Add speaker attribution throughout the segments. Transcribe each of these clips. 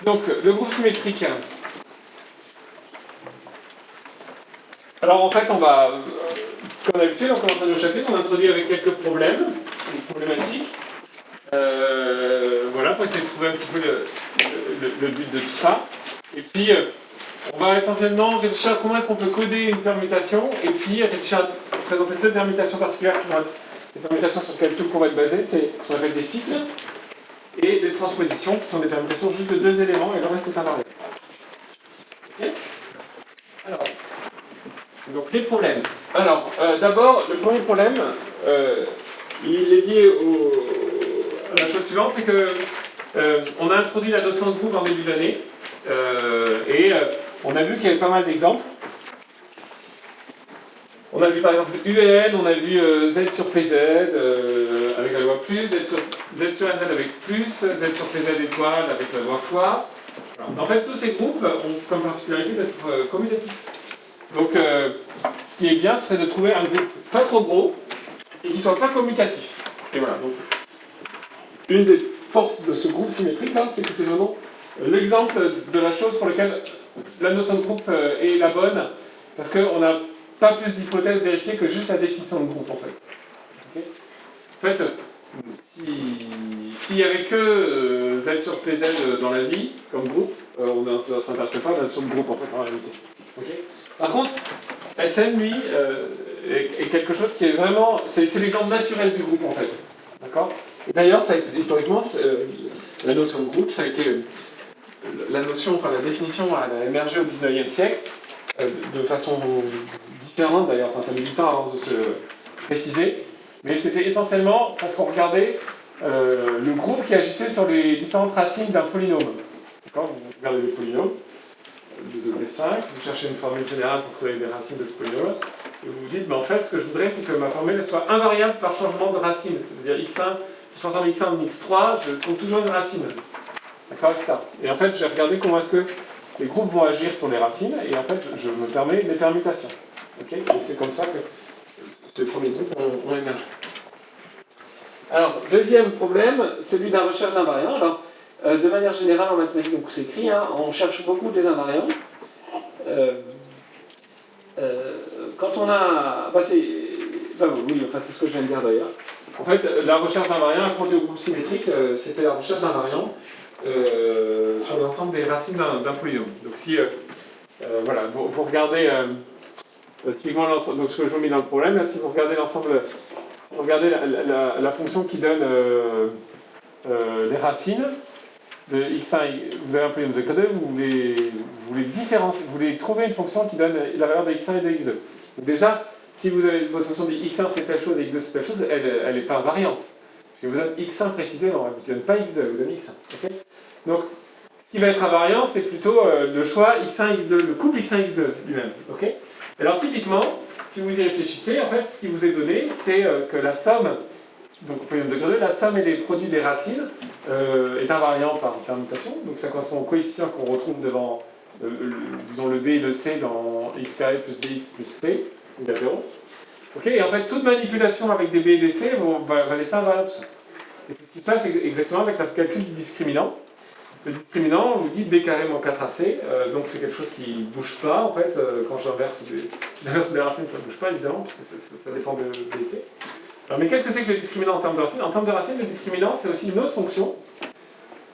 Speaker 1: Donc, le groupe symétrique. Alors, en fait, on va, comme d'habitude, on commence le chapitre, on introduit avec quelques problèmes, des problématiques. Voilà, pour essayer de trouver un petit peu le but de tout ça. Et puis, on va essentiellement réfléchir à comment est-ce qu'on peut coder une permutation, et puis réfléchir à présenter deux permutations particulières qui vont être les permutations sur lesquelles tout le cours va être basé, c'est ce qu'on appelle des cycles, et des transpositions, qui sont des permutations juste de deux éléments, et le reste est invariable. Ok ? Alors, donc les problèmes. Alors, d'abord, le premier problème, il est lié à la chose suivante, c'est que on a introduit la notion de groupe en début d'année, et on a vu qu'il y avait pas mal d'exemples. On a vu par exemple UN, on a vu Z sur PZ avec la loi plus, Z sur NZ avec plus, Z sur PZ étoile avec la loi fois. Voilà. En fait, tous ces groupes ont comme particularité d'être commutatifs. Donc, ce qui est bien, ce serait de trouver un groupe pas trop gros et qui ne soit pas commutatif. Et voilà. Donc, une des forces de ce groupe symétrique, là, c'est que c'est vraiment l'exemple de la chose pour laquelle la notion de groupe est la bonne, parce qu'on n'a pas plus d'hypothèses vérifiées que juste la définition de groupe, en fait. Okay. En fait, s'il n'y avait que Z sur PZ dans la vie, comme groupe, on ne s'intéresserait pas à la notion de groupe, en fait, en réalité. Okay. Par contre, Sn, lui, est quelque chose qui est vraiment... C'est l'exemple naturel du groupe, en fait. D'accord ? D'ailleurs, historiquement, la notion de groupe, ça a été... La définition, elle a émergé au XIXe siècle, de façon différente d'ailleurs, ça met du temps avant de se préciser, mais c'était essentiellement parce qu'on regardait le groupe qui agissait sur les différentes racines d'un polynôme. D'accord ? Vous regardez le polynôme de degré 5, vous cherchez une formule générale pour trouver les racines de ce polynôme, et vous vous dites, ben en fait, ce que je voudrais, c'est que ma formule soit invariable par changement de racine, c'est-à-dire x1, si je transforme x1 en x3, je trouve toujours une racine. D'accord, etc. Et en fait, j'ai regardé comment est-ce que les groupes vont agir sur les racines, et en fait, je me permets des permutations. Okay, et c'est comme ça que ces premiers groupes ont émergé. Alors, deuxième problème, celui de la recherche d'invariants. Alors, de manière générale, en mathématiques, donc c'est écrit, hein, on cherche beaucoup des invariants. Quand on a... c'est ce que je viens de dire d'ailleurs. En fait, la recherche d'invariants, apportée au groupe symétrique, c'était la recherche d'invariants sur l'ensemble des racines d'un polynôme. Donc si voilà, vous regardez typiquement l'ensemble, donc ce que je vous mets dans le problème, là, si vous regardez l'ensemble, si vous regardez la fonction qui donne les racines de x1, vous avez un polynôme de degré 2, vous voulez trouver une fonction qui donne la valeur de x1 et de x2. Donc déjà, si vous avez votre fonction de x1 c'est telle chose et x2 c'est telle chose, elle n'est pas invariante. Parce que vous donne x1 précisément, elle ne vous donne pas x2, elle vous donne x1. Okay, donc, ce qui va être invariant, c'est plutôt le choix x1, x2, le couple x1, x2 lui-même. Okay, alors typiquement, si vous y réfléchissez, en fait, ce qui vous est donné, c'est que la somme, donc au polynôme de degré 2, la somme et les produits des racines est invariant par permutation. Donc ça correspond au coefficient qu'on retrouve devant, disons, le b et le c dans x carré plus bx plus c, égale 0. Okay, et en fait, toute manipulation avec des b et des c va laisser invariant tout ça. Et c'est ce qui se passe exactement avec le calcul du discriminant. Le discriminant, on vous dit b carré moins 4ac, donc c'est quelque chose qui ne bouge pas, en fait, quand j'inverse les racines, ça ne bouge pas, évidemment, parce que ça dépend de b et c. Alors, mais qu'est-ce que c'est que le discriminant en termes de racines ? En termes de racines, le discriminant, c'est aussi une autre fonction.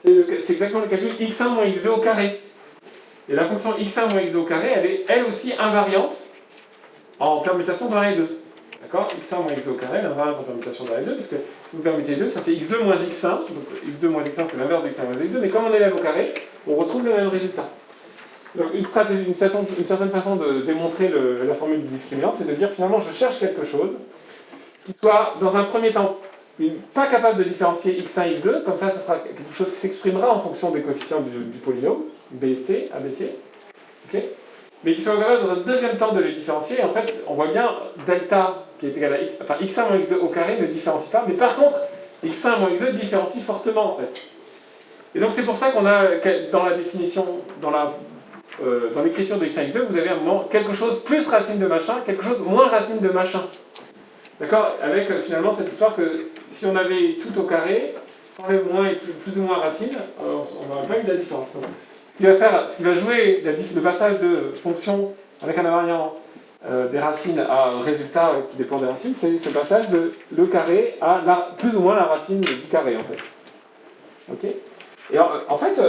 Speaker 1: C'est exactement le calcul x1 moins x2 au carré. Et la fonction x1 moins x2 au carré, elle est elle aussi invariante en permutation dans la et 2. D'accord ? x1 moins x2 au carré, elle est invariante en permutation dans la et 2, parce que si vous permutez 2, ça fait x2 moins x1. Donc x2 moins x1, c'est l'inverse de x1 moins x2, mais comme on élève au carré, on retrouve le même résultat. Donc une certaine façon de démontrer la formule du discriminant, c'est de dire finalement je cherche quelque chose qui soit dans un premier temps pas capable de différencier x1 x2, comme ça sera quelque chose qui s'exprimera en fonction des coefficients du polynôme, b, c, abc, okay, mais qui soit capable dans un deuxième temps de les différencier. Et en fait, on voit bien delta qui est égal à x, enfin x1 moins x2 au carré ne différencie pas, mais par contre, x1 moins x2 différencie fortement en fait. Et donc c'est pour ça qu'on a, dans la définition, dans l'écriture de x1 x2, vous avez un moment quelque chose plus racine de machin, quelque chose moins racine de machin. D'accord ? Avec finalement cette histoire que si on avait tout au carré, s'enlève moins et plus ou moins racine, on n'aura pas eu de la différence. Donc, ce qui va jouer le passage de fonction avec un invariant des racines à un résultat qui dépend des racines, c'est ce passage de le carré à plus ou moins la racine du carré en fait. Ok. Et en fait,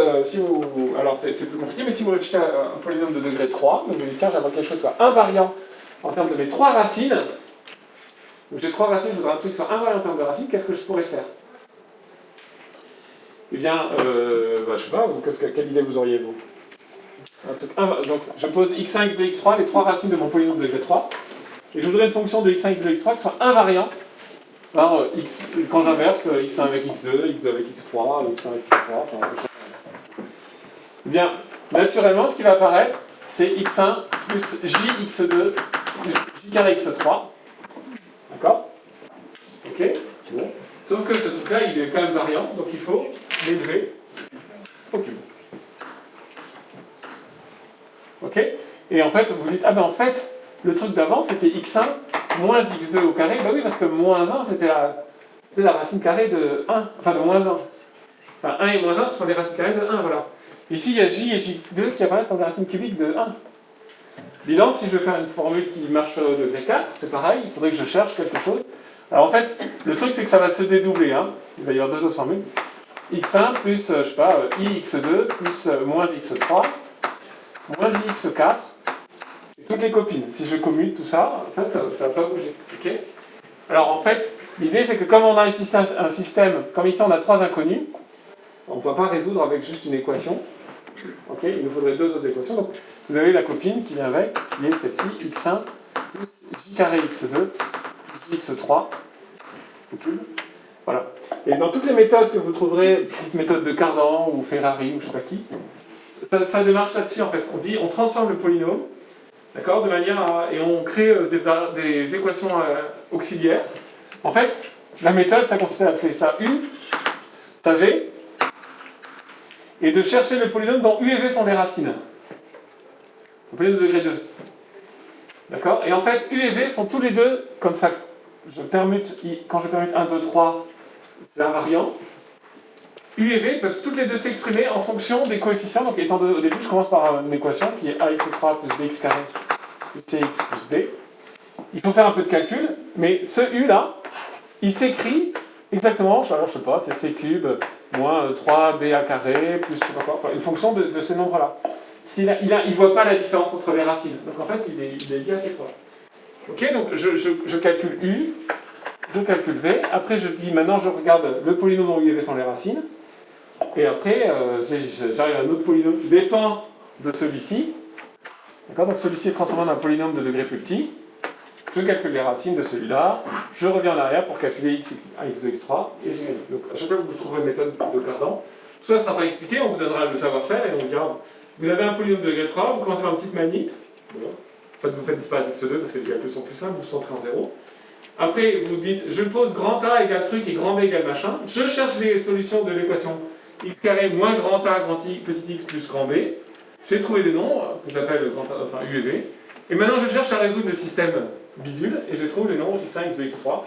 Speaker 1: alors c'est plus compliqué, mais si vous réfléchissez à un polynôme de degré 3, donc tiens, j'aimerais que quelque chose soit invariant en termes de mes trois racines. Donc j'ai trois racines, je voudrais un truc soit invariant en termes de racines, qu'est-ce que je pourrais faire? Eh bien, je sais pas, quelle idée vous auriez vous? Donc je pose x1, x2, x3, les trois racines de mon polynôme de degré 3, et je voudrais une fonction de x1, x2, x3 qui soit invariant par x, quand j'inverse x1 avec x2, x2 avec x3, x1 avec x3, enfin, eh bien, naturellement, ce qui va apparaître, c'est x1 plus jx2 plus j carré x3. D'accord? Ok? Bon. Sauf que ce truc-là, il est quand même variant, donc il faut l'élever au cube. Ok? Et en fait, vous dites, ah ben en fait, le truc d'avant, c'était x1 moins x2 au carré. Bah oui, parce que moins 1, c'était la racine carrée de 1, enfin de moins 1. Enfin, 1 et moins 1, ce sont les racines carrées de 1, voilà. Ici, il y a j et j2 qui apparaissent comme des racines cubiques de 1. Dis-donc, si je veux faire une formule qui marche au degré 4, c'est pareil, il faudrait que je cherche quelque chose. Alors en fait, le truc, c'est que ça va se dédoubler. Hein. Il va y avoir deux autres formules. x1 plus, je sais pas, ix2 plus moins x3 moins ix4. C'est toutes les copines. Si je commute tout ça, en fait, ça ne va pas bouger. Okay. Alors en fait, l'idée, c'est que comme on a un système, comme ici on a trois inconnus, on ne peut pas résoudre avec juste une équation. Okay. Il nous faudrait deux autres équations. Donc, vous avez la copine qui vient avec, qui est celle-ci, x1 plus j carré x2 plus x3 au cube. Voilà. Et dans toutes les méthodes que vous trouverez, méthode de Cardan ou Ferrari ou je ne sais pas qui, ça démarche là-dessus en fait. On transforme le polynôme, d'accord, de manière à, et on crée des équations auxiliaires. En fait, la méthode, ça consiste à appeler ça U, ça V, et de chercher le polynôme dont U et V sont les racines. Le polynôme de degré 2. D'accord? Et en fait, U et V sont tous les deux, comme ça, quand je permute 1, 2, 3, c'est invariant. U et V peuvent toutes les deux s'exprimer en fonction des coefficients. Donc, au début, je commence par une équation qui est ax3 plus bx carré plus cx plus d. Il faut faire un peu de calcul, mais ce U là, il s'écrit exactement, alors je sais pas, c'est c cube moins 3ba carré plus je sais pas quoi, enfin, une fonction de ces nombres-là. Parce qu'il ne voit pas la différence entre les racines. Donc en fait, il est lié à ces trois. Ok, donc je calcule U, je calcule V, après je dis maintenant je regarde le polynôme dont U et V sont les racines, et après j'arrive à un autre polynôme qui dépend de celui-ci. D'accord, donc celui-ci est transformé en un polynôme de degré plus petit. Je calcule les racines de celui-là, je reviens en arrière pour calculer x1, x2, x3, et j'ai gagné. Donc à chaque fois que vous trouverez une méthode de Cardan, tout ça ne sera pas expliqué, on vous donnera le savoir-faire et on vous dira, vous avez un polynôme de degré 3, vous commencez par une petite manip, voilà. En fait vous faites disparaître x2 parce que les calculs sont plus simples, vous centrez en 0. Après vous dites, je pose grand A égale truc et grand B égale machin, je cherche les solutions de l'équation x carré moins grand A, grand I, petit x plus grand B. J'ai trouvé des noms, que j'appelle U et V. Et maintenant je cherche à résoudre le système bidule, et je trouve les noms x1, x2, x3.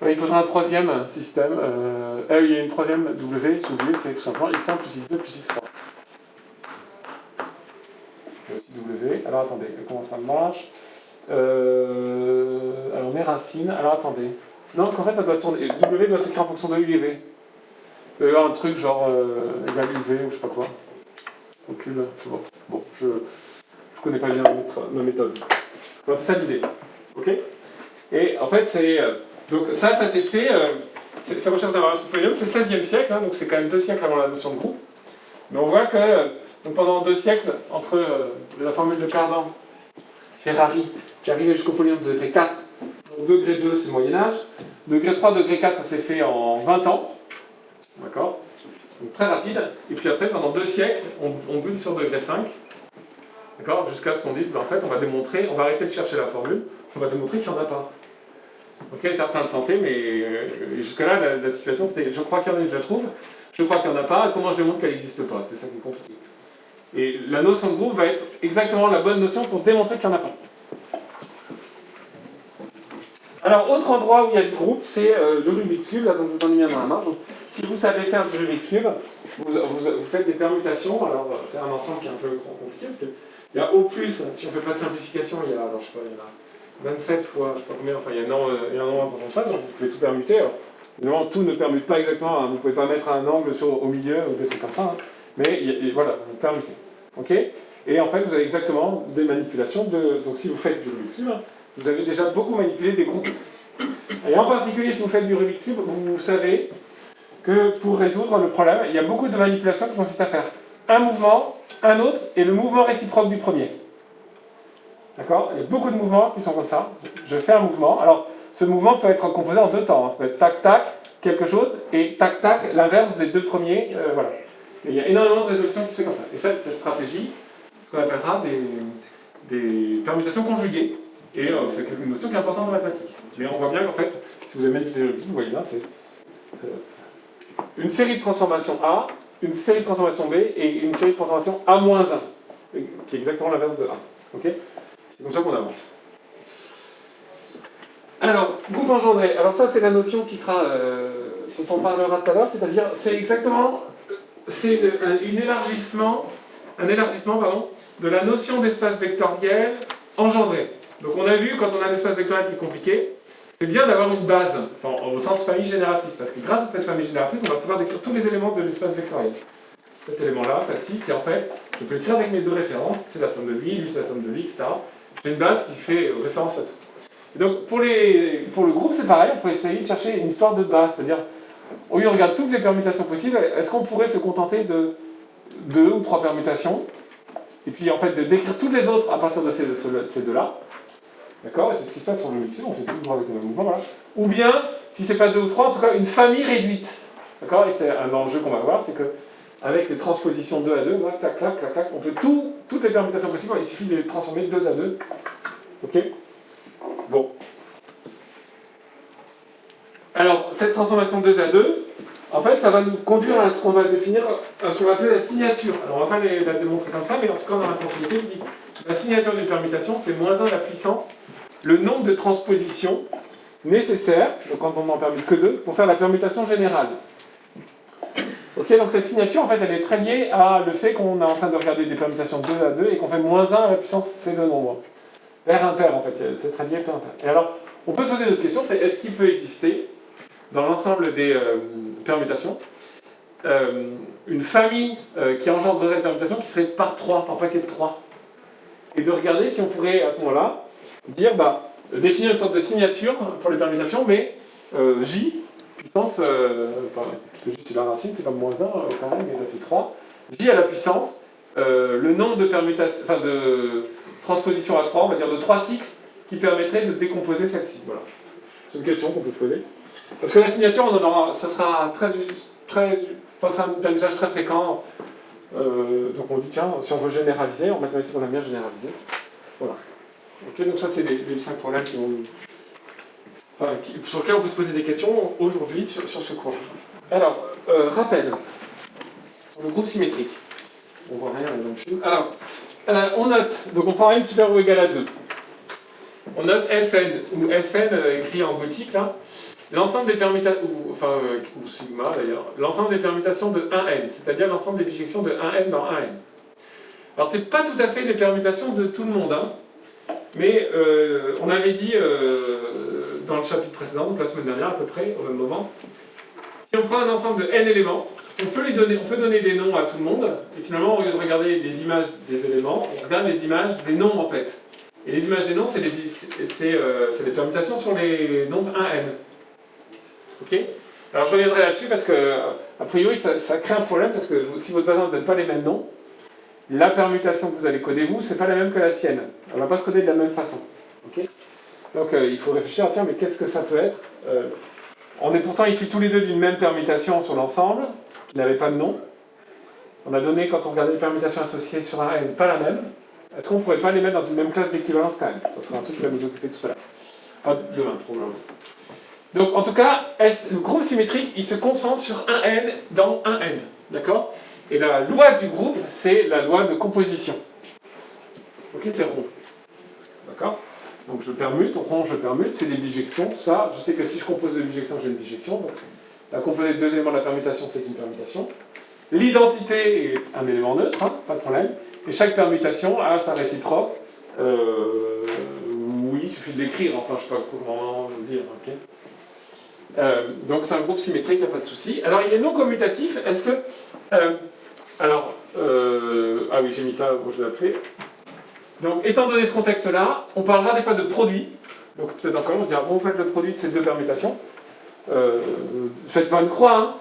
Speaker 1: Il faudra un troisième système, il y a une troisième W, si vous voulez, c'est tout simplement x1 plus x2 plus x3. Il y a aussi W, alors attendez, comment ça marche? Alors mes racines, alors attendez. Non, parce qu'en fait ça doit tourner, W doit s'écrire en fonction de U et V. Il va y avoir un truc genre égal UV ou je sais pas quoi. Au cube, c'est bon. Bon, je connais pas bien ma méthode. Bon, c'est ça l'idée. Ok? Et en fait, donc ça s'est fait. Sa recherche d'invariance du polynôme, c'est 16e siècle, hein, donc c'est quand même 2 siècles avant la notion de groupe. Mais on voit que donc pendant 2 siècles, entre la formule de Cardan, Ferrari, qui arrivait jusqu'au polynôme de degré 4, donc degré 2 c'est le Moyen-Âge, degré 3, degré 4 ça s'est fait en 20 ans. D'accord? Donc très rapide. Et puis après, pendant 2 siècles, on bute sur degré 5. D'accord? Jusqu'à ce qu'on dise, en fait, on va arrêter de chercher la formule, on va démontrer qu'il n'y en a pas. Ok, certains le sentaient, mais jusque-là, la situation c'était je crois qu'il y en a, je la trouve, je crois qu'il n'y en a pas, comment je démontre qu'elle n'existe pas? C'est ça qui est compliqué. Et la notion de groupe va être exactement la bonne notion pour démontrer qu'il n'y en a pas. Alors, autre endroit où il y a du groupe, c'est le Rubik's Cube, là, donc je vous en ai mis dans la main. Donc, si vous savez faire du Rubik's Cube, vous faites des permutations. Alors, c'est un ensemble qui est un peu compliqué, parce qu'il y a au plus, si on ne fait pas de simplification, il y a, alors, je sais pas, il y en a 27 fois, je sais pas combien, enfin, il y a un nombre important de choses, donc vous pouvez tout permuter. Alors, évidemment, tout ne permute pas exactement, hein, vous ne pouvez pas mettre un angle au milieu ou des trucs comme ça, hein, mais voilà, vous permutez. Ok. Et en fait, vous avez exactement des manipulations donc si vous faites du Rubik's Cube, vous avez déjà beaucoup manipulé des groupes. Et en particulier, si vous faites du Rubik's Cube, vous savez que pour résoudre le problème, il y a beaucoup de manipulations qui consistent à faire un mouvement, un autre, et le mouvement réciproque du premier. D'accord? Il y a beaucoup de mouvements qui sont comme ça. Je fais un mouvement. Alors, ce mouvement peut être composé en deux temps. Ça peut être tac-tac, quelque chose, et tac-tac, l'inverse des deux premiers. Voilà. Et il y a énormément de résolutions qui se font comme ça. Et cette stratégie, ce qu'on appellera des permutations conjuguées. Et c'est une notion qui est importante en mathématiques. Mais on voit bien qu'en fait, si vous avez manipulé le vous voyez là, c'est une série de transformations A, une série de transformations B et une série de transformations A-1, qui est exactement l'inverse de A. Okay, c'est comme ça qu'on avance. Alors, groupe engendré. Alors ça, c'est la notion qui sera, dont on parlera tout à l'heure, c'est-à-dire, c'est exactement, c'est un élargissement de la notion d'espace vectoriel engendré. Donc on a vu, quand on a un espace vectoriel qui est compliqué, c'est bien d'avoir une base, enfin, au sens famille génératrice, parce que grâce à cette famille génératrice, on va pouvoir décrire tous les éléments de l'espace vectoriel. Cet élément-là, celle-ci, c'est en fait, je peux l'écrire avec mes deux références, c'est la somme de lui c'est la somme de lui, etc. J'ai une base qui fait référence à tout. Et donc pour le groupe, c'est pareil, on peut essayer de chercher une histoire de base, c'est-à-dire, au lieu de regarder toutes les permutations possibles, est-ce qu'on pourrait se contenter de 2 ou 3 permutations, et puis en fait de décrire toutes les autres à partir de ces deux-là. D'accord? Et c'est ce qui se passe sur le Rubik's, on fait tout le droit avec le même mouvement, voilà. Ou bien, si c'est pas 2 ou 3, en tout cas une famille réduite. D'accord? Et c'est un enjeu qu'on va voir, c'est que avec les transpositions 2 à 2, là, tac, tac, tac, tac, on fait toutes les permutations possibles, il suffit de les transformer 2 à 2. Ok? Bon. Alors, cette transformation 2 à 2, en fait, ça va nous conduire à ce qu'on va définir, à ce qu'on va appeler la signature. Alors, on ne va pas la démontrer comme ça, mais en tout cas, dans la propriété, la signature d'une permutation, c'est -1 la puissance, le nombre de transpositions nécessaires, donc quand on n'en permute que 2, pour faire la permutation générale. Ok, donc cette signature, en fait, elle est très liée à le fait qu'on est en train de regarder des permutations 2 à 2 et qu'on fait -1 à la puissance ces deux nombres. Pair impair, en fait, c'est très lié pair impair. Et alors, on peut se poser d'autres questions, c'est est-ce qu'il peut exister, dans l'ensemble des permutations, une famille qui engendrerait une permutation qui serait par 3, par paquet de 3. Et de regarder si on pourrait, à ce moment-là, dire, définir une sorte de signature pour les permutations, mais J, puissance, J c'est la racine, c'est comme -1 quand même, mais là c'est 3. J à la puissance, le nombre de permutations, enfin de transpositions à 3, on va dire de 3 cycles, qui permettraient de décomposer celle-ci. Voilà. C'est une question qu'on peut se poser. Parce que la signature, on en aura, ça sera un usage très fréquent. Donc on dit, tiens, si on veut généraliser, en mathématiques on aime bien généraliser. Voilà. Ok, donc ça c'est les 5 problèmes sur lesquels on peut se poser des questions aujourd'hui sur ce cours. Alors, rappel, sur le groupe symétrique. On voit rien dans le film. Alors, on note, donc on prend n supérieur ou égal à 2. On note Sn, ou Sn écrit en gothique là. L'ensemble des permutations, ou sigma d'ailleurs, l'ensemble des permutations de 1n, c'est-à-dire l'ensemble des bijections de 1n dans 1n. Alors c'est pas tout à fait les permutations de tout le monde, hein, mais on avait dit dans le chapitre précédent, donc la semaine dernière à peu près, au même moment, si on prend un ensemble de n éléments, on peut donner des noms à tout le monde, et finalement au lieu de regarder les images des éléments, on regarde les images des noms en fait. Et les images des noms, c'est des permutations sur les nombres 1n. Ok? Alors je reviendrai là-dessus parce que, a priori, ça crée un problème parce que si votre voisin ne donne pas les mêmes noms, la permutation que vous allez coder vous, c'est pas la même que la sienne. On ne va pas se coder de la même façon. Ok? Donc il faut réfléchir, tiens, mais qu'est-ce que ça peut être? On est pourtant issus tous les deux d'une même permutation sur l'ensemble, qui n'avait pas de nom. On a donné, quand on regardait les permutations associées sur un n, pas la même. Est-ce qu'on ne pourrait pas les mettre dans une même classe d'équivalence quand même? Ça sera un truc qui va nous occuper tout à l'heure. Pas demain, probablement. Donc, en tout cas, le groupe symétrique, il se concentre sur un n dans un n. D'accord? Et la loi du groupe, c'est la loi de composition. Ok, c'est rond. D'accord? Donc je permute, rond je permute, c'est des bijections, tout ça. Je sais que si je compose deux bijections, j'ai une bijection. Donc la composée de deux éléments de la permutation, c'est une permutation. L'identité est un élément neutre, hein, pas de problème. Et chaque permutation a sa réciproque. Oui, il suffit de l'écrire, enfin je ne sais pas comment le dire. Okay. Donc c'est un groupe symétrique, il n'y a pas de souci. Alors il est non commutatif, est-ce que... ah oui, j'ai mis ça, bon, je l'ai appelé. Donc étant donné ce contexte-là, on parlera des fois de produit. Donc peut-être encore, on dira, bon, vous faites le produit de ces deux permutations. Faites pas une croix, hein.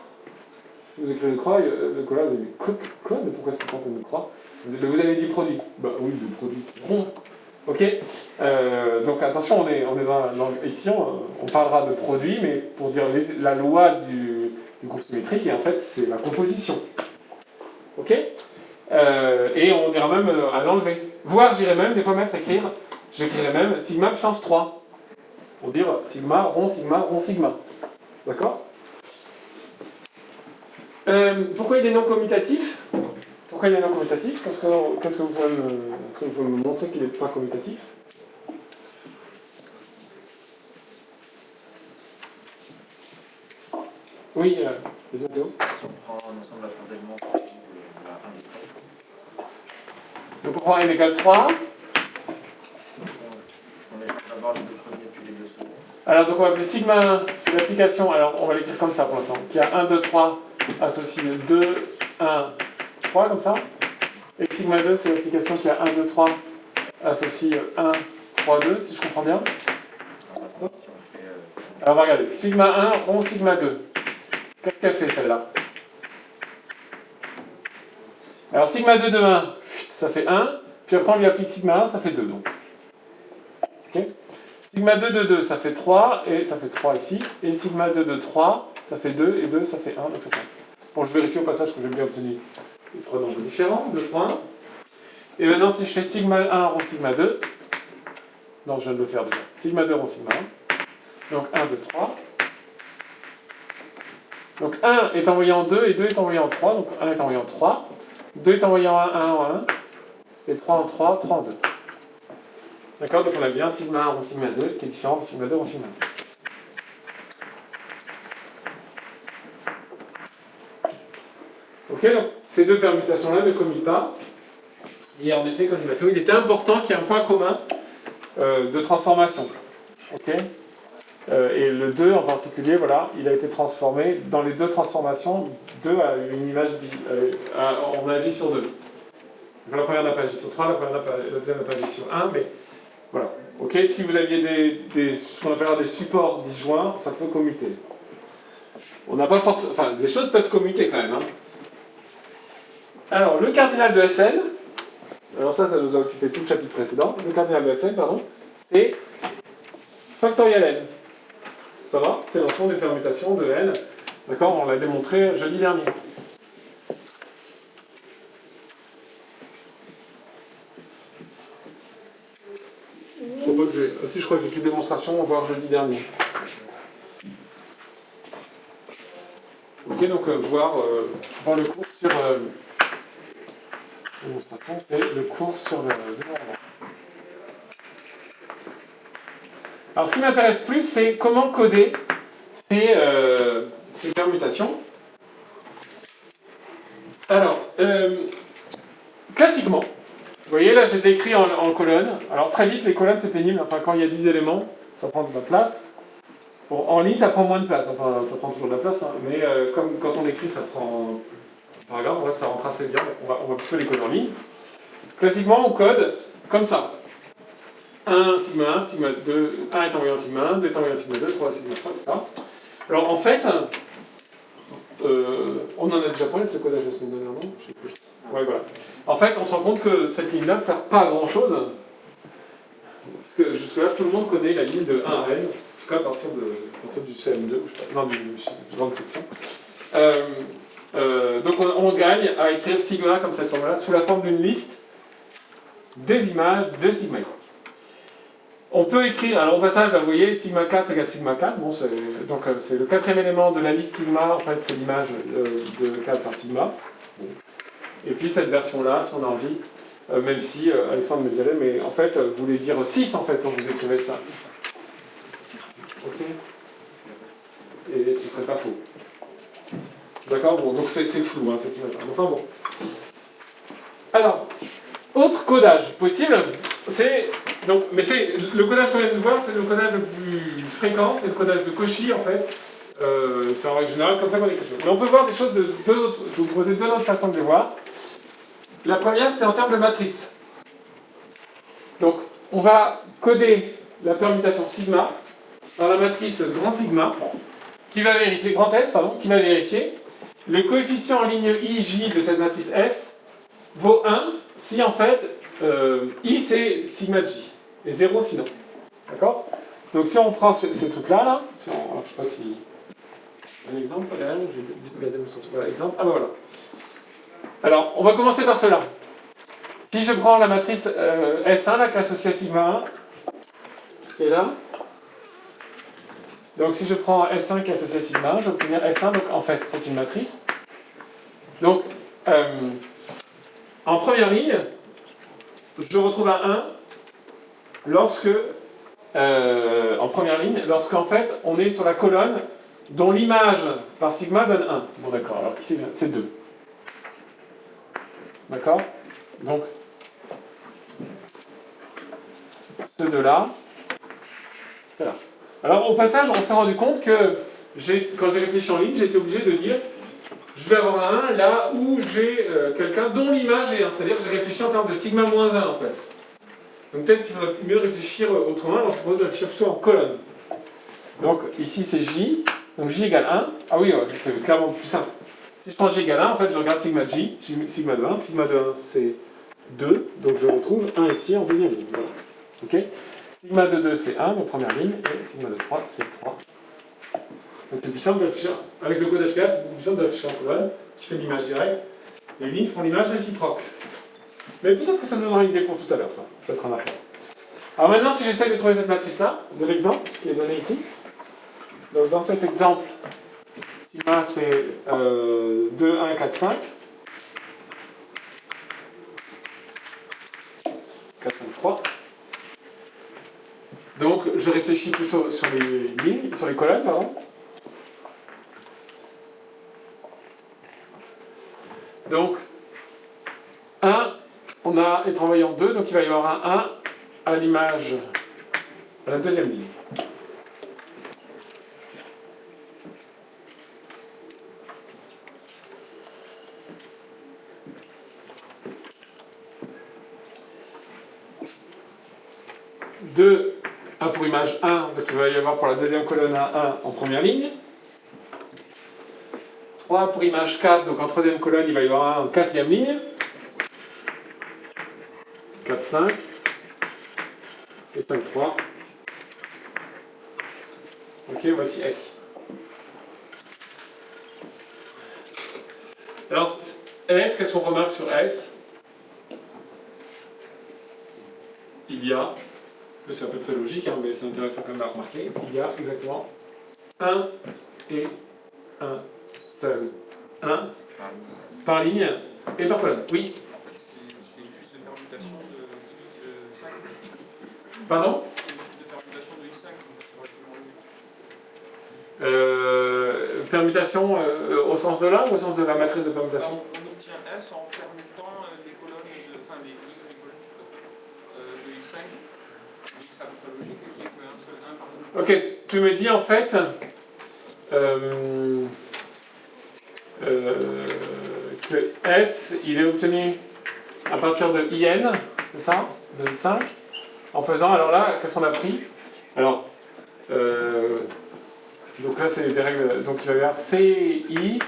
Speaker 1: Si vous écrivez une croix, le collègue vous dit, quoi, mais pourquoi est-ce que vous pensez une croix? Vous avez dit produit. Bah oui, le produit, c'est rond. Ok, donc attention, on est ici, on parlera de produit, mais pour dire la loi du groupe symétrique, et en fait, c'est la composition. Ok, et on ira même à l'enlever. Voire, j'irai même, des fois, j'écrirai même sigma puissance 3. Pour dire sigma, rond, sigma. D'accord? Pourquoi il est non commutatif? Pourquoi il est non commutatif? Est-ce que vous pouvez me montrer qu'il n'est pas commutatif? Oui, désolé Théo.
Speaker 2: Si on prend un ensemble à trois éléments, on a 1 des 3.
Speaker 1: Donc on prend n égale 3.
Speaker 2: On est d'abord les deux premiers puis les deux seconds.
Speaker 1: Alors donc on va appeler sigma 1, c'est l'application, alors on va l'écrire comme ça pour l'instant, qui a 1, 2, 3 associé 2, 1, 3 comme ça. Et sigma 2, c'est l'application qui a 1, 2, 3 associé 1, 3, 2, si je comprends bien. Alors on va regarder, sigma 1, rond sigma 2. Qu'est-ce qu'elle fait celle-là? Alors sigma 2 de 1, ça fait 1, puis après on lui applique sigma 1, ça fait 2 donc. Ok, sigma 2 de 2, ça fait 3, et ça fait 3 ici. Et sigma 2 de 3, ça fait 2, et 2, ça fait 1, donc ça fait 1. Bon, je vérifie au passage que j'ai bien obtenu les trois nombres différents, 2, 3, 1. Et maintenant, si je fais sigma 1 rond sigma 2, non, je viens de le faire déjà. Sigma 2 rond sigma 1. Donc 1, 2, 3. Donc 1 est envoyé en 2, et 2 est envoyé en 3. Donc 1 est envoyé en 3. 2 est envoyé en 1, 1 en 1. Et 3 en 3, 3 en 2. D'accord, donc on a bien sigma 1 rond sigma 2 qui est différent de sigma 2 rond sigma 1. Ok, donc ces deux permutations-là ne commutent pas. Et en effet, comme dit Mathéo, il était important qu'il y ait un point commun de transformation. Ok, et le 2 en particulier, voilà, il a été transformé dans les deux transformations. 2 a une image, on agit sur 2. Donc la première n'a pas agi sur 3, la deuxième n'a pas agi sur 1, mais voilà. Ok, si vous aviez ce qu'on appellera des supports disjoints, ça peut commuter. On n'a pas forcément. Enfin, les choses peuvent commuter quand même. Hein. Alors, le cardinal de SN, alors ça nous a occupé tout le chapitre précédent. Le cardinal de SN, pardon, c'est factoriel n. Ça va? C'est l'ensemble des permutations de n. D'accord? On l'a démontré jeudi dernier. Si je crois que j'ai écrit démonstration, on va voir jeudi dernier. Ok, donc voir le cours sur démonstration, c'est le cours sur le développement. Alors ce qui m'intéresse plus, c'est comment coder ces permutations. Alors, classiquement, vous voyez là je les ai écrits en colonnes. Alors très vite, les colonnes c'est pénible, enfin quand il y a 10 éléments, ça prend de la place. Bon, en ligne ça prend moins de place, enfin ça prend toujours de la place, hein, mais comme quand on écrit ça prend... Par exemple, en fait ça rentre assez bien, on va plutôt les coder en ligne. Classiquement on code comme ça. 1, sigma 1, sigma 2, 1 est envoyé en sigma 1, 2 est envoyé en sigma 2, 3 sigma 3, etc. Alors en fait, on en a déjà parlé de ce codage la semaine dernière, non? Je sais plus. Ouais, voilà. En fait, on se rend compte que cette ligne-là ne sert pas à grand chose. Parce que jusque-là, tout le monde connaît la ligne de 1 à n, en tout cas à partir du CM2, ou je sais pas, non, du grande section. Donc on gagne à écrire sigma comme cette forme-là, sous la forme d'une liste des images de sigma. On peut écrire, alors au passage, là, vous voyez, sigma 4 égale sigma 4, bon, c'est le quatrième élément de la liste sigma, en fait c'est l'image de 4 par sigma. Et puis cette version-là, si on a envie, même si Alexandre me dirait, mais en fait, vous voulez dire 6 en fait quand vous écrivez ça. Ok. Et ce serait pas faux. D'accord. Bon, donc c'est flou, hein, cette image. Enfin bon. Alors, autre codage possible, c'est donc, mais c'est le codage qu'on vient de voir, c'est le codage le plus fréquent, c'est le codage de Cauchy en fait. C'est en règle générale comme ça qu'on écrit. Mais on peut voir des choses de deux autres. Je vais vous proposer deux autres façons de les voir. La première, c'est en termes de matrice. Donc, on va coder la permutation sigma dans la matrice grand sigma, qui va vérifier grand S, pardon, qui va vérifier le coefficient en ligne I, J de cette matrice S vaut 1 si en fait I c'est sigma de J et 0 sinon. D'accord? Donc si on prend ces trucs-là, là, si on, alors, je sais pas si. Un exemple, j'ai la démonstration. Voilà, exemple. Ah ben voilà. Alors, on va commencer par cela. Si je prends la matrice S1, là, qui est associée à sigma 1, qui est là. Donc si je prends S1 qui est associé à sigma 1, je vais obtenir S1, donc en fait c'est une matrice. Donc en première ligne, je retrouve un 1 lorsque, en première ligne, lorsqu'en fait on est sur la colonne dont l'image par sigma donne 1. Bon d'accord, alors ici c'est 2. D'accord? Donc ce 2 là, c'est là. Alors au passage, on s'est rendu compte que quand j'ai réfléchi en ligne, j'ai été obligé de dire je vais avoir un 1 là où j'ai quelqu'un dont l'image est 1. C'est-à-dire que j'ai réfléchi en termes de sigma moins 1 en fait. Donc peut-être qu'il faudrait mieux réfléchir autrement, alors je propose de réfléchir plutôt en colonne. Donc ici c'est J, donc J égale 1. Ah oui, ouais, c'est clairement plus simple. Si je prends J égale 1, en fait je regarde sigma de J, sigma de 1, sigma de 1 c'est 2, donc je retrouve 1 ici en deuxième ligne. Voilà. Ok. Sigma de 2 c'est 1, donc première ligne, et sigma de 3 c'est 3. Donc c'est plus simple de réfléchir, avec le codage classe, c'est plus simple de réfléchir en colonne, qui fait l'image directe. Les lignes font l'image réciproque. Mais peut-être que ça me donnera une idée pour tout à l'heure, ça. Peut-être un affaire. Alors maintenant, si j'essaie de trouver cette matrice-là, de l'exemple qui est donné ici. Donc dans cet exemple, sigma c'est 2, 1, 4, 5. 4, 5, 3. Donc je réfléchis plutôt sur les lignes, sur les colonnes, pardon. Donc 1, on a été envoyé en 2, donc il va y avoir un 1 à l'image, à la deuxième ligne. Deux, 1 pour image 1, donc il va y avoir pour la deuxième colonne un 1 en première ligne. 3 pour image 4, donc en troisième colonne il va y avoir un en quatrième ligne. 4, 5. Et 5, 3. Ok, voici S. Alors, S, qu'est-ce qu'on remarque sur S? Il y a, c'est à peu près logique, hein, mais c'est intéressant quand même à remarquer, il y a exactement 1 et un seul. 1 par ligne et par colonne. Oui.
Speaker 3: C'est juste une permutation de 5.
Speaker 1: Pardon?
Speaker 3: C'est juste une permutation de I5, donc c'est relativement logique.
Speaker 1: Permutation au sens de là ou au sens de la matrice de permutation?
Speaker 3: On obtient S en permutant des colonnes, enfin des colonnes de I5. Donc c'est à peu près logique qu'il y ait qu'un seul 1 par ligne.
Speaker 1: Ok, tu me dis en fait que S, il est obtenu à partir de IN, c'est ça? De 5. En faisant, alors là, qu'est-ce qu'on a pris? Alors, donc là, c'est des règles. Donc il va y avoir CI,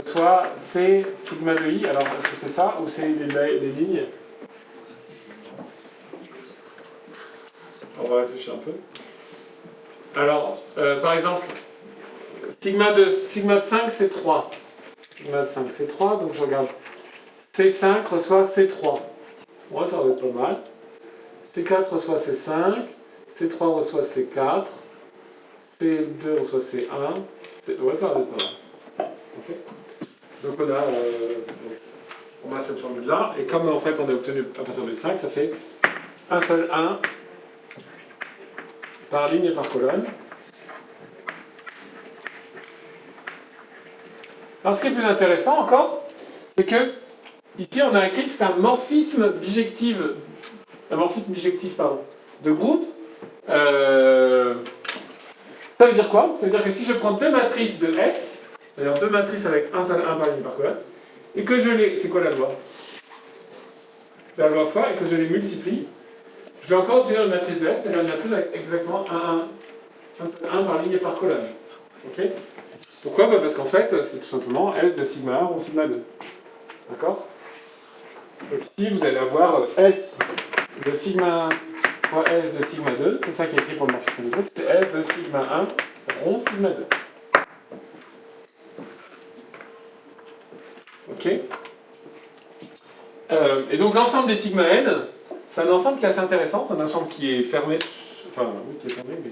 Speaker 1: soit C sigma de I. Alors, est-ce que c'est ça ou c'est des lignes? On va réfléchir un peu. Alors, par exemple, sigma de 5, c'est 3. Sigma de 5, c'est 3. Donc je regarde. C5 reçoit C3. Ouais, ça va être pas mal. C4 reçoit C5. C3 reçoit C4. C2 reçoit C1. Ouais, ça va être pas mal. Okay. Donc on a on a cette formule-là, et comme en fait on a obtenu à partir de 5, ça fait un seul 1 par ligne et par colonne. Alors ce qui est plus intéressant encore, c'est que ici on a écrit que c'est un morphisme bijectif, de groupe. Ça veut dire quoi? Ça veut dire que si je prends deux matrices de S, c'est-à-dire deux matrices avec un seul 1 par ligne et par colonne, et que je les... C'est quoi la loi? C'est la loi fois, et que je les multiplie, je vais encore obtenir une matrice de S, c'est-à-dire une matrice avec exactement un par ligne et par colonne. Ok? Pourquoi? Parce qu'en fait, c'est tout simplement S de sigma 1 rond sigma 2. D'accord? Donc ici, vous allez avoir S de sigma 1 fois S de sigma 2, c'est ça qui est écrit pour le morphisme des groupes, c'est S de sigma 1 rond sigma 2. Ok? Et donc l'ensemble des sigma n, c'est un ensemble qui est assez intéressant, c'est un ensemble qui est fermé, enfin oui, qui est fermé, mais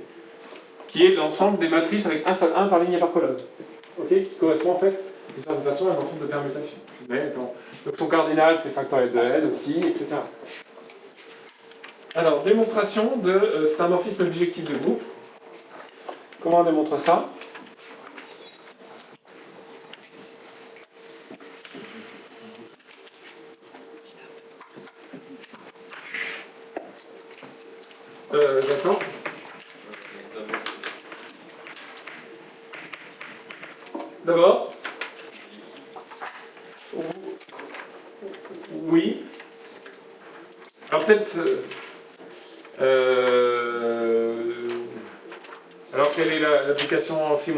Speaker 1: qui est l'ensemble des matrices avec un seul 1 par ligne et par colonne. Ok? Qui correspond en fait d'une certaine façon à un ensemble de permutations. Donc son cardinal c'est factoriel de n aussi, etc. Alors, démonstration de c'est un morphisme bijectif de groupe. Comment on démontre ça? J'attends. D'abord? Oui. Alors peut-être... alors quelle est l'application phi-1?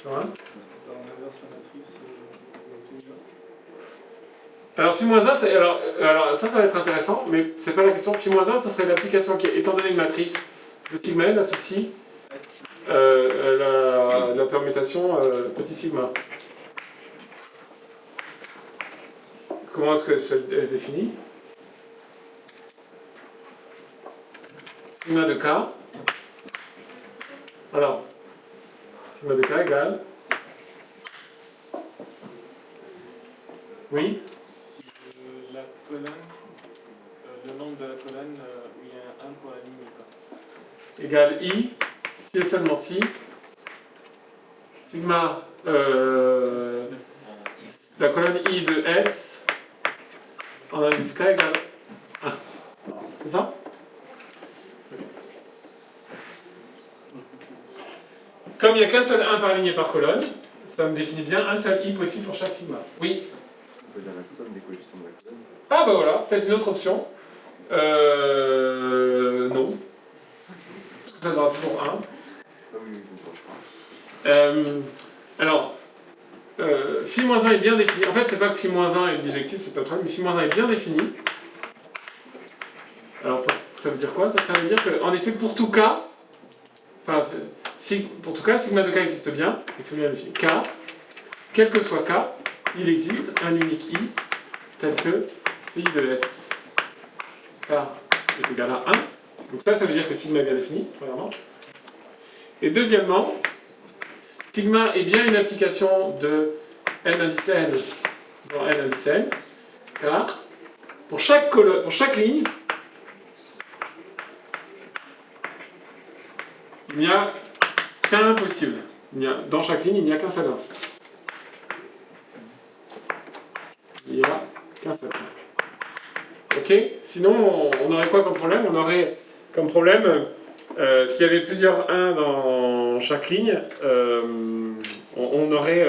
Speaker 3: Dans l'inverse matrice,
Speaker 1: alors phi-1, alors ça va être intéressant, mais c'est pas la question. Phi-1, ça serait l'application qui, étant donné une matrice de sigma n, associe la permutation petit sigma. Comment est-ce que c'est défini? Sigma de k. Alors, sigma de k égale. Oui?
Speaker 3: la colonne, le nombre de la colonne où il y a un 1 pour la ligne ou pas.
Speaker 1: Égale i, si et seulement si. Sigma, la colonne i de S en indice k égale 1. C'est ça? Comme il n'y a qu'un seul 1 par ligne et par colonne, ça me définit bien un seul i possible pour chaque sigma. Oui?
Speaker 4: On peut dire la somme des coefficients de la colonne.
Speaker 1: Ah bah voilà, peut-être une autre option. Non. Parce que ça donnera toujours 1.
Speaker 4: Ah oui, oui,
Speaker 1: Alors, phi-1 est bien défini. En fait, c'est pas que phi-1 est bijectif, c'est pas le problème, mais phi-1 est bien défini. Alors, ça veut dire quoi? Ça veut dire qu'en effet, pour tout cas, enfin, pour tout cas, sigma de k existe bien, il faut bien définir. K, quel que soit k, il existe un unique i, tel que ci de S. K est égal à 1. Donc ça veut dire que sigma est bien défini, premièrement. Et deuxièmement, sigma est bien une application de n indice n dans n indice n, car pour chaque ligne, il n'y a qu'un possible. Dans chaque ligne, il n'y a qu'un seul 1. Il n'y a qu'un seul 1. Ok? Sinon, on aurait quoi comme problème? On aurait comme problème, s'il y avait plusieurs 1 dans chaque ligne, on aurait...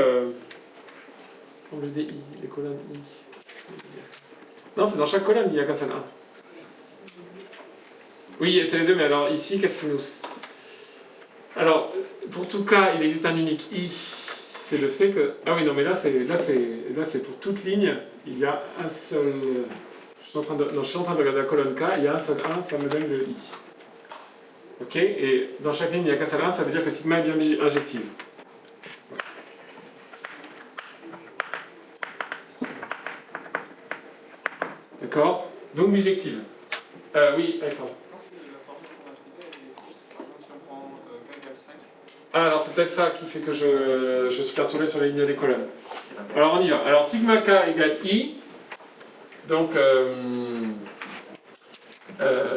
Speaker 1: on veut des i, les colonnes i. Non, c'est dans chaque colonne, il n'y a qu'un seul 1. Oui, c'est les deux, mais alors ici, qu'est-ce que nous... Alors, pour tout cas, il existe un unique i, c'est le fait que... Ah oui, non, mais là, c'est pour toute ligne, il y a un seul... Je suis en train de regarder la colonne k, il y a un seul 1, ça me donne le i. Ok? Et dans chaque ligne, il n'y a qu'un seul 1, ça veut dire que sigma est bien injective. D'accord? Donc bijective. Oui, Alexandre.
Speaker 3: Je pense que la formule qu'on a trouvée, elle est juste, par exemple, si on prend k égale 5,
Speaker 1: Ah, alors c'est peut-être ça qui fait que je suis perturbé sur les lignes des colonnes. Alors on y va. Alors sigma k égale I. Donc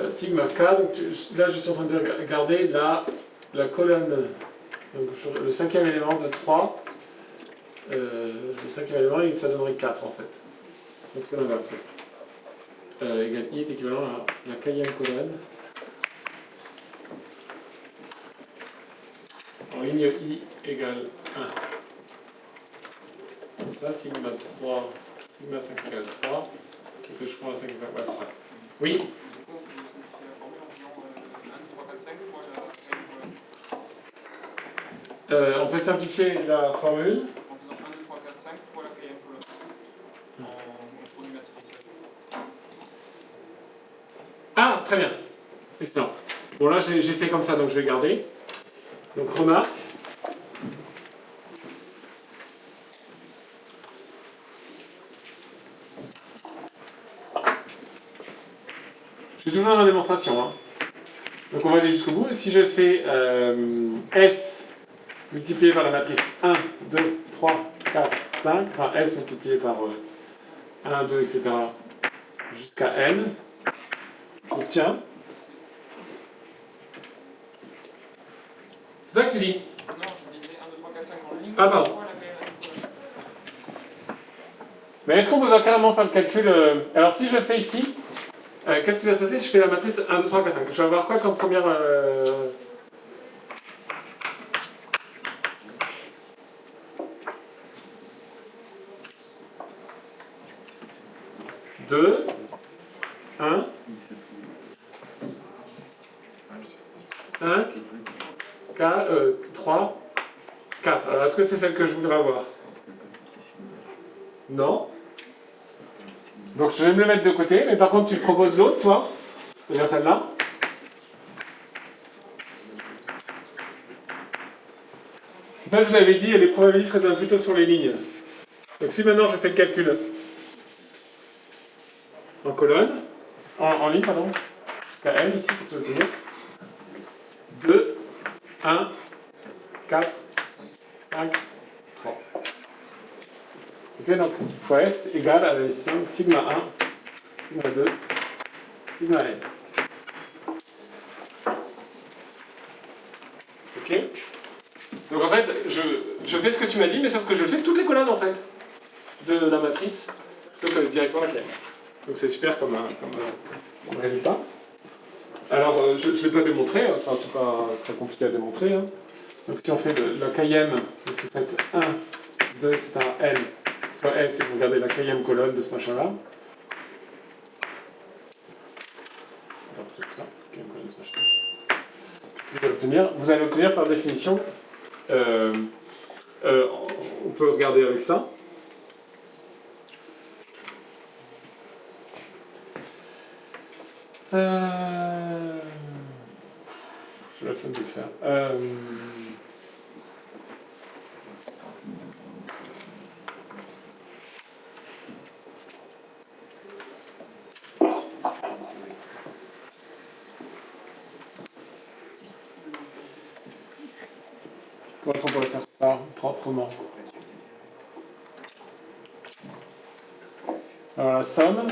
Speaker 1: sigma k, donc, là je suis en train de regarder la colonne, donc, le cinquième élément de 3. Le cinquième élément, ça donnerait 4 en fait. Donc c'est l'inverse. Égale I est équivalent à la kème colonne. En ligne I égale 1. Donc ça, sigma 3, sigma 5 égale 3. C'est que je prends la 5 égale 3, c'est ça. Oui.
Speaker 3: Du coup, vous simplifiez la formule en disant 1, 2, 3, 4, 5 fois la kème colonne.
Speaker 1: On peut simplifier la formule.
Speaker 3: En disant 1, 2, 3, 4, 5 fois la kème colonne. En produit matriciel.
Speaker 1: Ah, très bien. Excellent. Bon, là, j'ai fait comme ça, donc je vais garder. Donc, remarque. Je suis toujours dans la démonstration. Hein. Donc, on va aller jusqu'au bout. Si je fais S multiplié par la matrice 1, 2, 3, 4, 5, enfin S multiplié par 1, 2, etc., jusqu'à N, j'obtiens. C'est ça que tu dis?
Speaker 3: Non, je disais 1, 2, 3, 4, 5 en ligne.
Speaker 1: Ah, pardon.
Speaker 3: Fois la kème colonne.
Speaker 1: Mais est-ce qu'on peut pas carrément faire le calcul Alors si je le fais ici, qu'est-ce qui va se passer si je fais la matrice 1, 2, 3, 4, 5? Je vais avoir quoi comme première... 2, 1, 5, 3, 4. Alors est-ce que c'est celle que je voudrais avoir? Non. Donc je vais me le mettre de côté, mais par contre tu proposes l'autre, toi? C'est-à-dire celle-là. Ça, je l'avais dit, les probabilités seraient plutôt sur les lignes. Donc si maintenant je fais le calcul en colonne, en ligne, pardon, jusqu'à N ici, qu'est-ce que je veux dire? 2, 1, 4, 5, 3. Ok, donc fois S égale à l'addition sigma 1, sigma 2, sigma N. Ok? Donc en fait, je fais ce que tu m'as dit, mais sauf que je fais toutes les colonnes en fait de la matrice, plutôt que directement la kème. Donc c'est super comme résultat. Alors je ne vais pas démontrer, enfin c'est pas très compliqué à démontrer. Hein. Donc si on fait de la kème, donc c'est fait 1, 2, etc. N fois S, et vous regardez la kème colonne de ce machin-là. Ça, kème colonne de ce machin-là. Vous allez obtenir par définition, on peut regarder avec ça. J'ai la flemme de le faire. Comment est-ce qu'on pourrait faire ça proprement? Alors la somme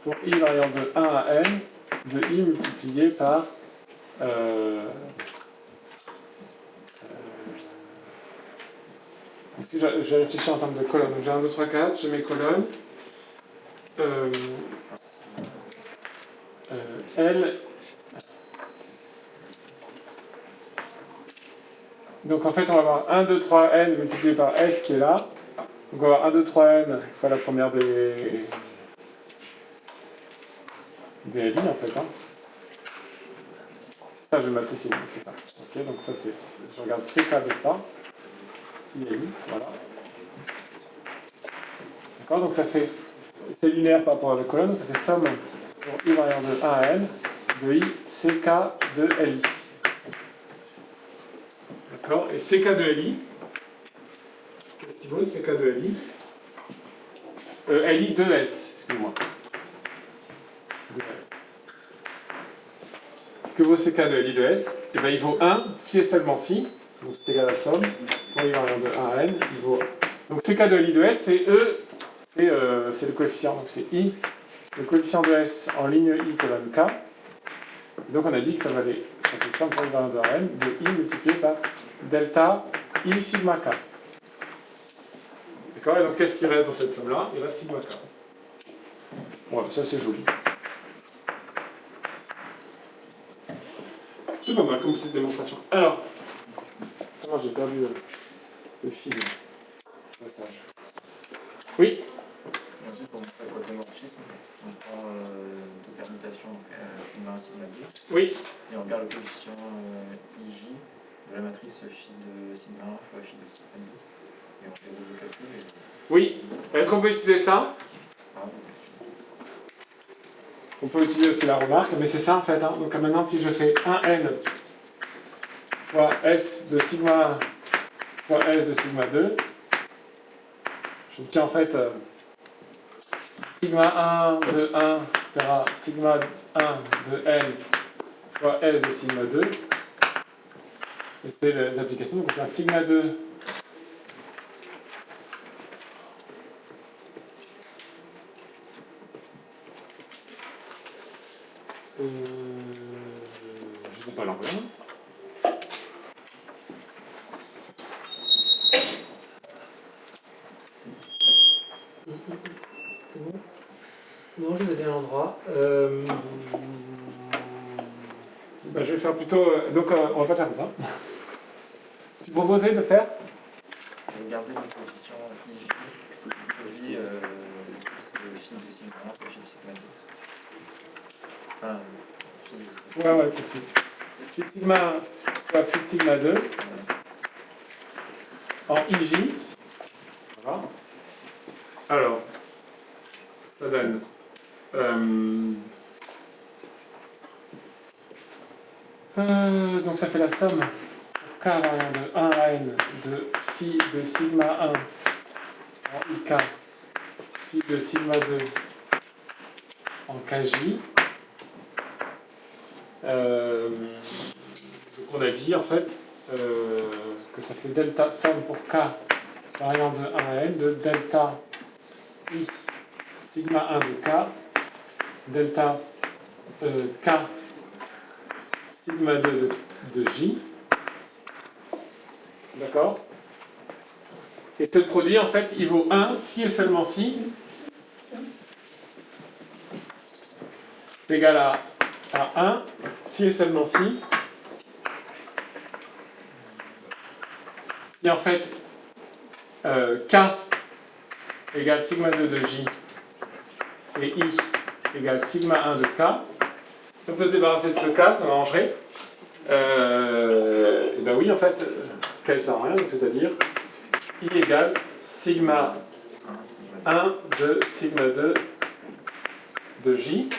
Speaker 1: pour i variant de 1 à n de i multiplié par est-ce que je vais réfléchir en termes de colonnes. Donc j'ai 1, 2, 3, 4, j'ai mes colonnes. L. Donc en fait on va avoir 1, 2, 3, n multiplié par s qui est là. Donc on va avoir 1, 2, 3, n fois la première des LI en fait. Hein. C'est ça, je vais mettre ici, c'est ça. Ok, donc ça c'est. Je regarde CK de ça. ILI, voilà. D'accord, donc ça fait. C'est linéaire par rapport à la colonne, donc ça fait somme pour I variant de 1 à n de I CK de LI. D'accord, et CK de LI, qu'est-ce qu'il vaut CK de LI LI 2S, excuse-moi. 2S. Que vaut CK de LI de S? Eh bien, il vaut 1 si et seulement si Donc c'est égal à la somme pour les variants de 1 à n, il vaut 1. Donc CK de I de S, c'est E, c'est le coefficient, donc c'est I, le coefficient de S en ligne I colonne K. Et donc on a dit que ça fait somme pour les variants de 1 à n de I multiplié par delta I sigma K. D'accord? Et donc qu'est-ce qui reste dans cette somme-là? Il reste sigma K. Voilà, ça c'est joli. C'est pas mal comme petite démonstration. Alors, comment j'ai perdu le fil du passage? Oui?
Speaker 2: Et ensuite, pour montrer le quadratisme, on prend deux permutations, donc sigma 1, sigma 2,
Speaker 1: Oui.
Speaker 2: et on regarde le coefficient IJ de la matrice phi de sigma 1 fois phi de sigma 2. Et on fait le calcul.
Speaker 1: Oui. Est-ce qu'on peut utiliser ça? On peut utiliser aussi la remarque, mais c'est ça en fait. Hein. Donc maintenant, si je fais 1n fois S de sigma 1 fois S de sigma 2, j'obtiens en fait sigma 1 de 1, etc. Sigma 1 de n fois S de sigma 2. Et c'est les applications. Donc on a sigma 2 je sais pas l'anglais. C'est bon? Non, je les ai bien à l'endroit. Ben, je vais faire plutôt. Donc, on va pas faire comme ça. Tu proposais de faire?
Speaker 2: Regardez le coefficient IJ, c'est le phi de sigma 1 fois phi de sigma 2. Enfin, phi.
Speaker 1: Ouais, tout de suite. Phi de sigma 1 fois phi de sigma 2 en IJ. Voilà. Alors, ça donne. Donc ça fait la somme pour K variant de 1 à n de phi de sigma 1 en IK, phi de sigma 2 en KJ. Donc on a dit en fait que ça fait delta somme pour K variant de 1 à n de delta I sigma 1 de K, delta K sigma 2 de J. D'accord? Et ce produit, en fait, il vaut 1 si et seulement si c'est égal à 1 si et seulement si en fait K égale sigma 2 de J et I égale sigma 1 de K. Si on peut se débarrasser de ce K, ça m'arrangerait. Et ben oui, en fait, K ça sert à rien, c'est-à-dire I égale sigma 1 de sigma 2 de J.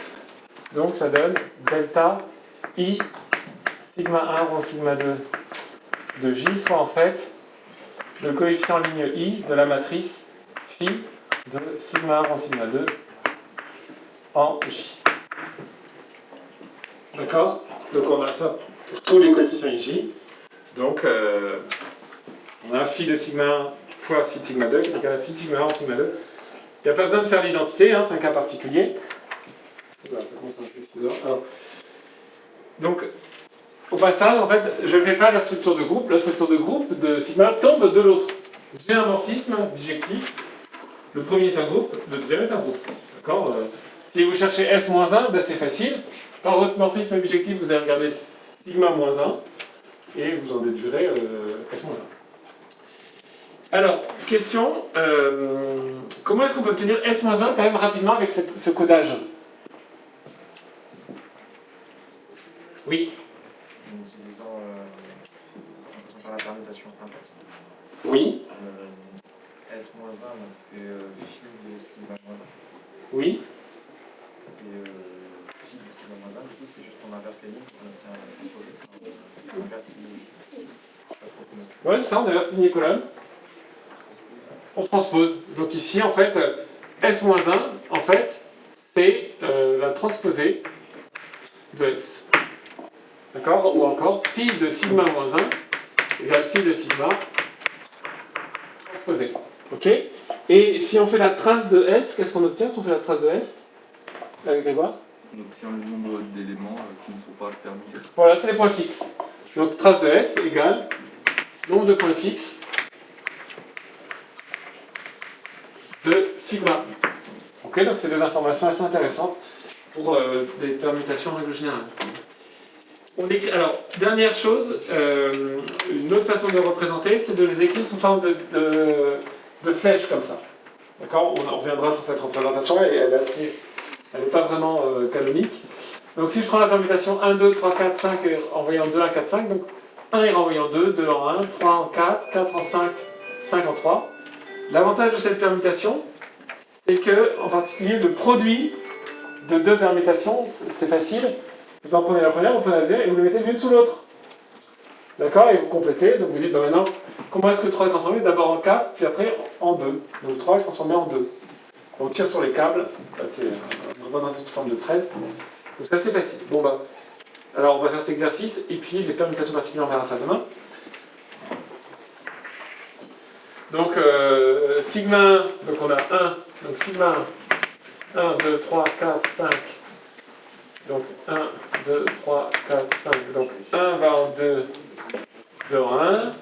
Speaker 1: Donc ça donne delta I sigma 1 rho sigma 2 de J, soit en fait le coefficient ligne I de la matrice phi de sigma 1 rho sigma 2 en J. D'accord? Donc on a ça pour tous les coefficients IJ. Donc on a phi de sigma 1 fois phi de sigma 2 qui est égal à phi de sigma 1 en sigma 2. Il n'y a pas besoin de faire l'identité, hein, c'est un cas particulier. Voilà, ça commence à faire. Alors, donc, au passage, en fait, je ne fais pas la structure de groupe. La structure de groupe de sigma tombe de l'autre. J'ai un morphisme bijectif. Le premier est un groupe, le deuxième est un groupe. D'accord? Si vous cherchez S-1, ben c'est facile. Dans votre morphisme bijectif, vous allez regarder sigma-1 et vous en déduirez S-1. Alors, question, comment est-ce qu'on peut obtenir S-1 quand même rapidement avec ce codage? Oui.
Speaker 2: En utilisant par la permutation inverse.
Speaker 1: Oui.
Speaker 2: S-1, donc c'est phi de sigma 1.
Speaker 1: Oui.
Speaker 2: Et phi de sigma 1, du coup, c'est juste qu'on inverse les lignes, on obtient un transposé. On inverse les lignes.
Speaker 1: Ouais, c'est ça, on inverse ligne et colonne. On transpose. Donc ici, en fait, S-1, en fait, c'est la transposée de S. D'accord? Ou encore, phi de sigma-1 égale phi de sigma transposé. Ok? Et si on fait la trace de S, qu'est-ce qu'on obtient si on fait la trace de S? Grégoire?
Speaker 4: On obtient le nombre d'éléments qui ne sont pas permutés.
Speaker 1: Voilà, c'est les points fixes. Donc trace de S égale nombre de points fixes de sigma. Ok, donc c'est des informations assez intéressantes pour des permutations en règle générale. On écrit, alors, dernière chose, une autre façon de les représenter, c'est de les écrire sous forme de flèches comme ça. D'accord? On reviendra sur cette représentation et elle n'est pas vraiment canonique. Donc si je prends la permutation 1, 2, 3, 4, 5 et renvoyant 2, 1, 4, 5, donc 1 est renvoyé en 2, 2 en 1, 3 en 4, 4 en 5, 5 en 3. L'avantage de cette permutation, c'est que, en particulier, le produit de deux permutations, c'est facile. Vous en prenez la première, vous prenez la deuxième et vous les mettez l'une sous l'autre. D'accord? Et vous complétez, donc vous dites, maintenant, comment est-ce que 3 est transformé? D'abord en 4, puis après en 2. Donc 3 est transformé en 2. On tire sur les câbles, en fait, on va dans cette forme de tresse. Donc c'est assez facile. Bon bah, alors on va faire cet exercice, et puis les permutations particulières, on verra ça demain. Donc sigma 1, donc on a 1, donc sigma 1, 2, 3, 4, 5. Donc 1, 2, 3, 4, 5. Donc 1 va en 2, 2 en 1,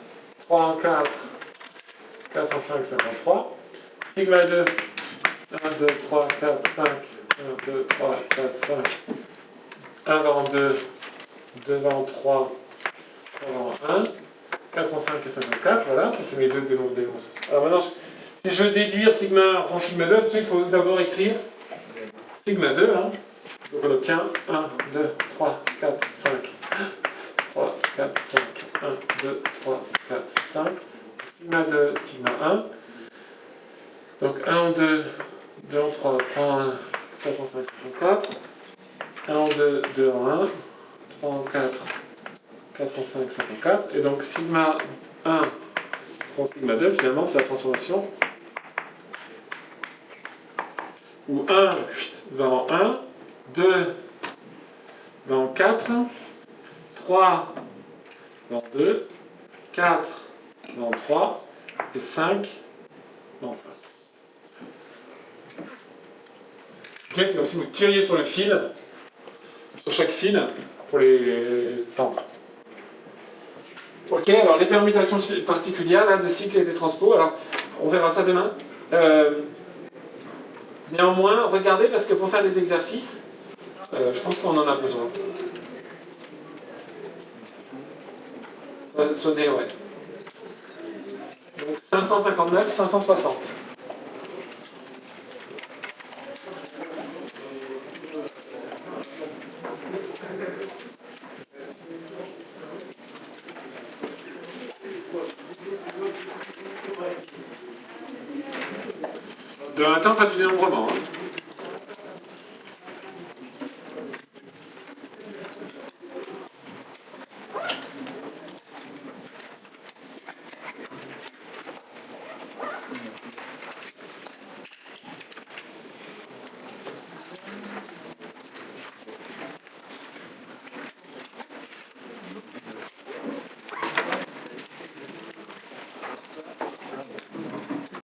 Speaker 1: 3 en 4, 4 en 5, 5 en 3. Sigma 2, 1, 2, 3, 4, 5, 1, 2, 3, 4, 5. 1 va en 2, 2 va en 3, 3 va en 1, 4 en 5 et 5 en 4. Voilà, ça c'est mes deux démonstrations. Alors maintenant, si je veux déduire sigma en sigma 2, il faut d'abord écrire sigma 2. Hein. Donc on obtient 1, 2, 3, 4, 5, 3, 4, 5, 1, 2, 3, 4, 5. Sigma 2, sigma 1. Donc 1 en 2, 2 en 3, 3 en 1, 4 en 5, 5 en 4. 1 en 2, 2 en 1, 3 en 4, 4 en 5, 5 en 4. Et donc sigma 1 prend sigma 2, finalement c'est la transformation où 1 va en 1, 2 va en 4, 3 va en 2, 4 va en 3 et 5 va en 5. Ok, c'est comme si vous tiriez sur le fil, sur chaque fil, pour les tendre. Ok, alors les permutations particulières là, des cycles et des transpos, alors on verra ça demain. Néanmoins, regardez parce que pour faire des exercices, je pense qu'on en a besoin. Ça va sonner, ouais. Donc 559, 560. De un temps, pas du dénombrement. Hein.